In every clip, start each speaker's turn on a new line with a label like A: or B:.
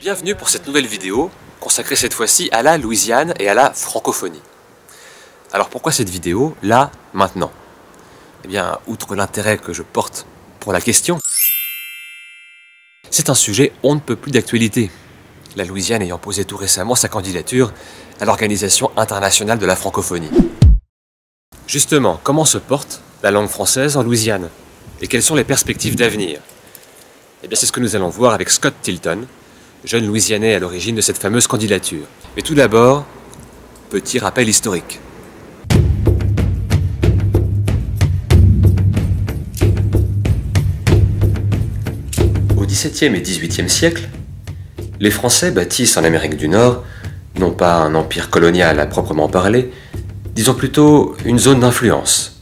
A: Bienvenue pour cette nouvelle vidéo, consacrée cette fois-ci à la Louisiane et à la francophonie. Alors pourquoi cette vidéo, là, maintenant? Eh bien, outre l'intérêt que je porte pour la question, c'est un sujet on ne peut plus d'actualité. La Louisiane ayant posé tout récemment sa candidature à l'Organisation internationale de la francophonie. Justement, comment se porte la langue française en Louisiane? Et quelles sont les perspectives d'avenir? Eh bien, c'est ce que nous allons voir avec Scott Tilton, jeune Louisianais à l'origine de cette fameuse candidature. Mais tout d'abord, petit rappel historique. Au XVIIe et XVIIIe siècle, les Français bâtissent en Amérique du Nord, non pas un empire colonial à proprement parler, disons plutôt une zone d'influence,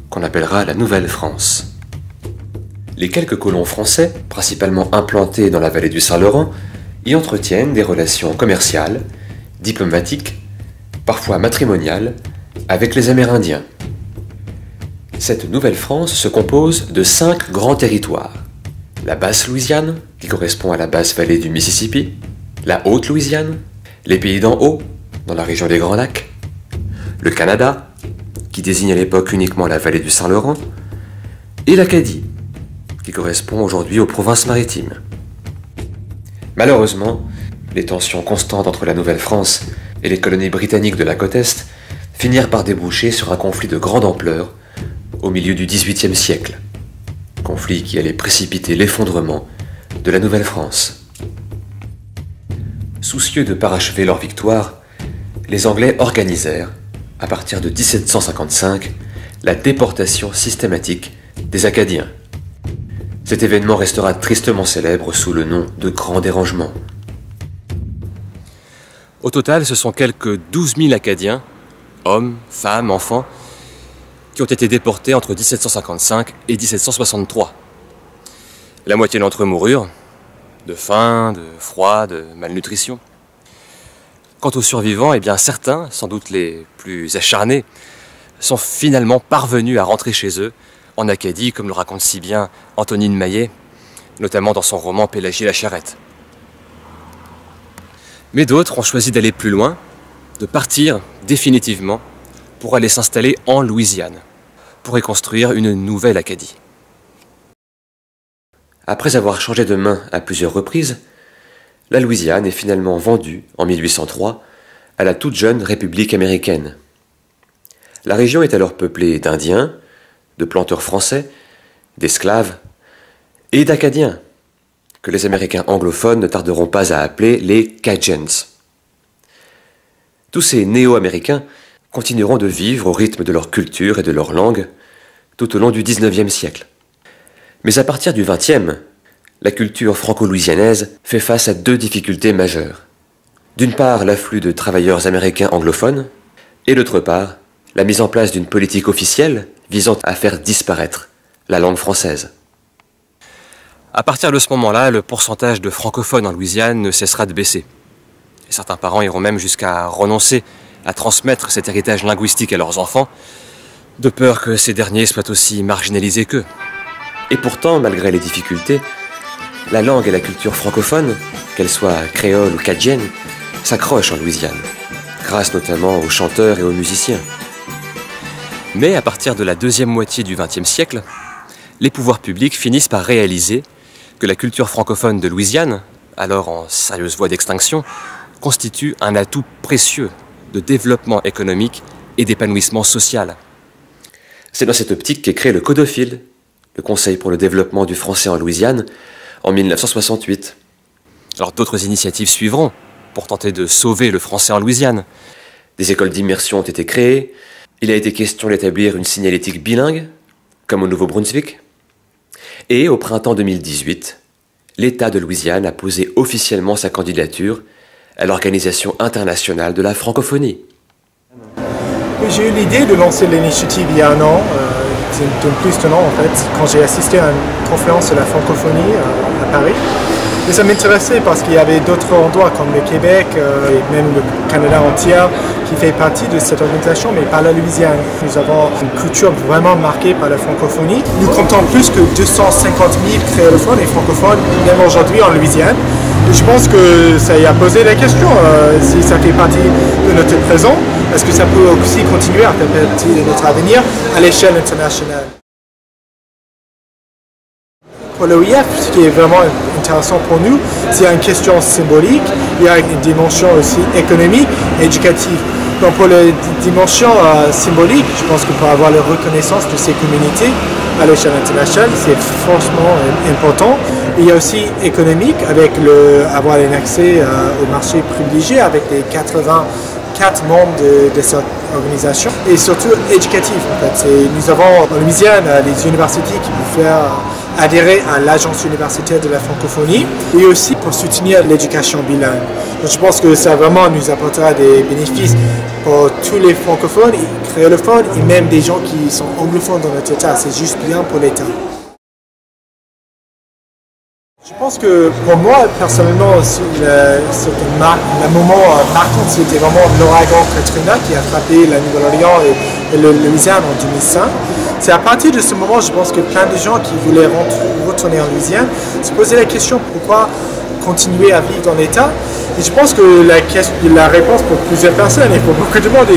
A: qu'on appellera la Nouvelle-France. Les quelques colons français, principalement implantés dans la vallée du Saint-Laurent, y entretiennent des relations commerciales, diplomatiques, parfois matrimoniales, avec les Amérindiens. Cette Nouvelle-France se compose de 5 grands territoires. La Basse-Louisiane, qui correspond à la basse vallée du Mississippi, la Haute-Louisiane, les Pays d'en haut, dans la région des Grands Lacs, le Canada, qui désigne à l'époque uniquement la vallée du Saint-Laurent, et l'Acadie, qui correspond aujourd'hui aux provinces maritimes. Malheureusement, les tensions constantes entre la Nouvelle-France et les colonies britanniques de la côte Est finirent par déboucher sur un conflit de grande ampleur au milieu du XVIIIe siècle. Conflit qui allait précipiter l'effondrement de la Nouvelle-France. Soucieux de parachever leur victoire, les Anglais organisèrent, à partir de 1755, la déportation systématique des Acadiens. Cet événement restera tristement célèbre sous le nom de Grand Dérangement. Au total, ce sont quelques 12 000 Acadiens, hommes, femmes, enfants, qui ont été déportés entre 1755 et 1763. La moitié d'entre eux moururent, de faim, de froid, de malnutrition. Quant aux survivants, eh bien certains, sans doute les plus acharnés, sont finalement parvenus à rentrer chez eux, en Acadie, comme le raconte si bien Antonine Maillet, notamment dans son roman Pélagie la Charrette. Mais d'autres ont choisi d'aller plus loin, de partir définitivement pour aller s'installer en Louisiane, pour y construire une nouvelle Acadie. Après avoir changé de main à plusieurs reprises, la Louisiane est finalement vendue, en 1803, à la toute jeune République américaine. La région est alors peuplée d'Indiens, de planteurs français, d'esclaves et d'Acadiens, que les Américains anglophones ne tarderont pas à appeler les Cajuns. Tous ces néo-américains continueront de vivre au rythme de leur culture et de leur langue tout au long du XIXe siècle. Mais à partir du XXe, la culture franco-louisianaise fait face à deux difficultés majeures. D'une part, l'afflux de travailleurs américains anglophones, et d'autre part, la mise en place d'une politique officielle visant à faire disparaître la langue française. À partir de ce moment-là, le pourcentage de francophones en Louisiane ne cessera de baisser. Et certains parents iront même jusqu'à renoncer à transmettre cet héritage linguistique à leurs enfants, de peur que ces derniers soient aussi marginalisés qu'eux. Et pourtant, malgré les difficultés, la langue et la culture francophone, qu'elles soient créoles ou cadjiennes, s'accrochent en Louisiane, grâce notamment aux chanteurs et aux musiciens. Mais à partir de la deuxième moitié du XXe siècle, les pouvoirs publics finissent par réaliser que la culture francophone de Louisiane, alors en sérieuse voie d'extinction, constitue un atout précieux de développement économique et d'épanouissement social. C'est dans cette optique qu'est créé le Codophile, le Conseil pour le développement du français en Louisiane, en 1968. Alors d'autres initiatives suivront pour tenter de sauver le français en Louisiane. Des écoles d'immersion ont été créées. Il a été question d'établir une signalétique bilingue, comme au Nouveau-Brunswick. Et au printemps 2018, l'État de Louisiane a posé officiellement sa candidature à l'Organisation internationale de la francophonie.
B: J'ai eu l'idée de lancer l'initiative il y a un an, plus d'un an en fait, quand j'ai assisté à une conférence sur la francophonie à Paris. Et ça m'intéressait parce qu'il y avait d'autres endroits comme le Québec et même le Canada entier qui fait partie de cette organisation, mais pas la Louisiane. Nous avons une culture vraiment marquée par la francophonie. Nous comptons plus que 250 000 créolophones et francophones, même aujourd'hui en Louisiane. Je pense que ça y a posé la question, si ça fait partie de notre présent, est-ce que ça peut aussi continuer à faire partie de notre avenir à l'échelle internationale? Pour l'OIF, ce qui est vraiment intéressant pour nous, c'est une question symbolique, il y a une dimension aussi économique et éducative. Donc pour la dimension symbolique, je pense que pour avoir la reconnaissance de ces communautés à l'échelle internationale, c'est forcément important. Il y a aussi économique, avec avoir un accès au marché privilégié avec les 84 membres de cette organisation, et surtout éducatif en fait. Nous avons en Louisiane les universités qui peuvent faire adhérer à l'Agence universitaire de la francophonie et aussi pour soutenir l'éducation bilingue. Donc je pense que ça vraiment nous apportera des bénéfices pour tous les francophones, créolophones et même des gens qui sont anglophones dans notre État. C'est juste bien pour l'État. Je pense que pour moi, personnellement, le moment marquant, c'était vraiment l'ouragan Katrina qui a frappé la Nouvelle-Orléans et le Louisiane en 2005. C'est à partir de ce moment, je pense que plein de gens qui voulaient retourner en Louisiane se posaient la question pourquoi continuer à vivre dans l'État. Et je pense que la réponse pour plusieurs personnes et pour beaucoup de monde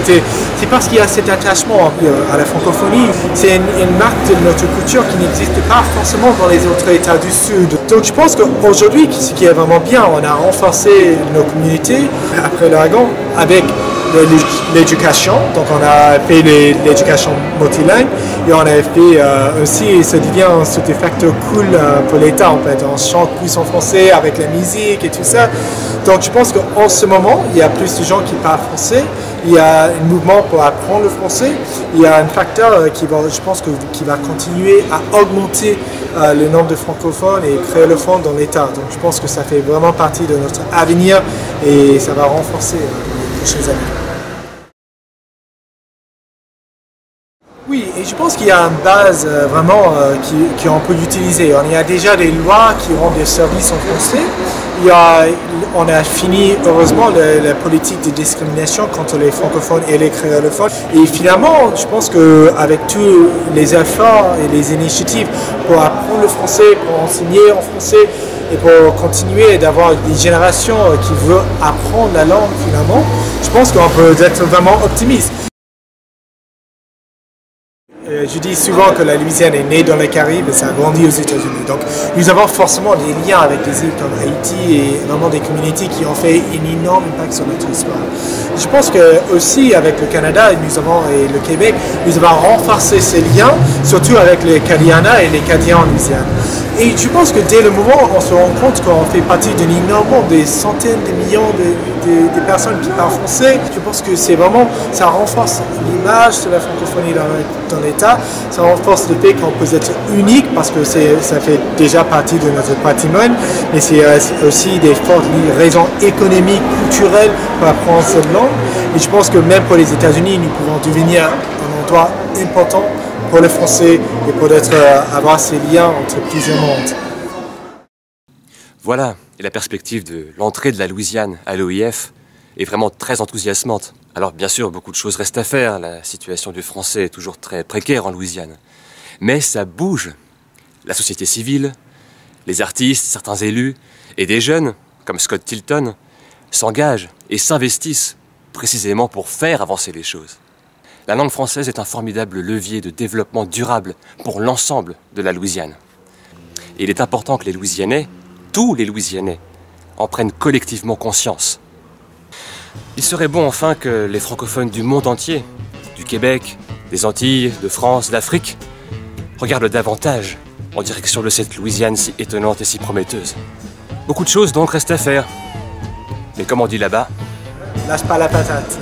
B: c'est parce qu'il y a cet attachement à la francophonie. C'est une marque de notre culture qui n'existe pas forcément dans les autres États du Sud. Donc je pense qu'aujourd'hui, ce qui est vraiment bien, on a renforcé nos communautés après l'ouragan avec l'éducation. Donc on a fait l'éducation multilingue et on a fait aussi, ça devient un facteur cool pour l'État en fait. On chante plus en français avec la musique et tout ça. Donc je pense qu'en ce moment, il y a plus de gens qui parlent français. Il y a un mouvement pour apprendre le français. Il y a un facteur qui va continuer à augmenter le nombre de francophones et créolophones dans l'État. Donc je pense que ça fait vraiment partie de notre avenir et ça va renforcer les prochaines années. Oui, et je pense qu'il y a une base vraiment qu'on peut utiliser. Il y a déjà des lois qui rendent des services en français. On a fini, heureusement, la politique de discrimination contre les francophones et les créolophones. Et finalement, je pense qu'avec tous les efforts et les initiatives pour apprendre le français, pour enseigner en français et pour continuer d'avoir des générations qui veulent apprendre la langue finalement, je pense qu'on peut être vraiment optimiste. Je dis souvent que la Louisiane est née dans les Caraïbes et ça a grandi aux États-Unis. Donc nous avons forcément des liens avec des îles comme Haïti et vraiment des communautés qui ont fait un énorme impact sur notre histoire. Je pense que aussi avec le Canada et le Québec, nous avons renforcé ces liens, surtout avec les Kadiana et les Kadiens en Louisiane. Et je pense que dès le moment où on se rend compte qu'on fait partie d'un énorme monde, des centaines de millions de personnes qui parlent français, je pense que c'est vraiment, ça renforce l'image de la francophonie dans l'État, ça renforce le fait qu'on peut être unique parce que ça fait déjà partie de notre patrimoine, mais c'est aussi des fortes raisons économiques, culturelles pour apprendre cette langue. Et je pense que même pour les États-Unis, nous pouvons devenir un endroit important pour le français et pour avoir ces liens entre plusieurs mondes.
A: Voilà, et la perspective de l'entrée de la Louisiane à l'OIF est vraiment très enthousiasmante. Alors bien sûr, beaucoup de choses restent à faire, la situation du français est toujours très précaire en Louisiane. Mais ça bouge. La société civile, les artistes, certains élus et des jeunes, comme Scott Tilton, s'engagent et s'investissent précisément pour faire avancer les choses. La langue française est un formidable levier de développement durable pour l'ensemble de la Louisiane. Et il est important que les Louisianais, tous les Louisianais, en prennent collectivement conscience. Il serait bon enfin que les francophones du monde entier, du Québec, des Antilles, de France, d'Afrique, regardent davantage en direction de cette Louisiane si étonnante et si prometteuse. Beaucoup de choses donc restent à faire. Mais comme on dit là-bas,
B: lâche pas la patate.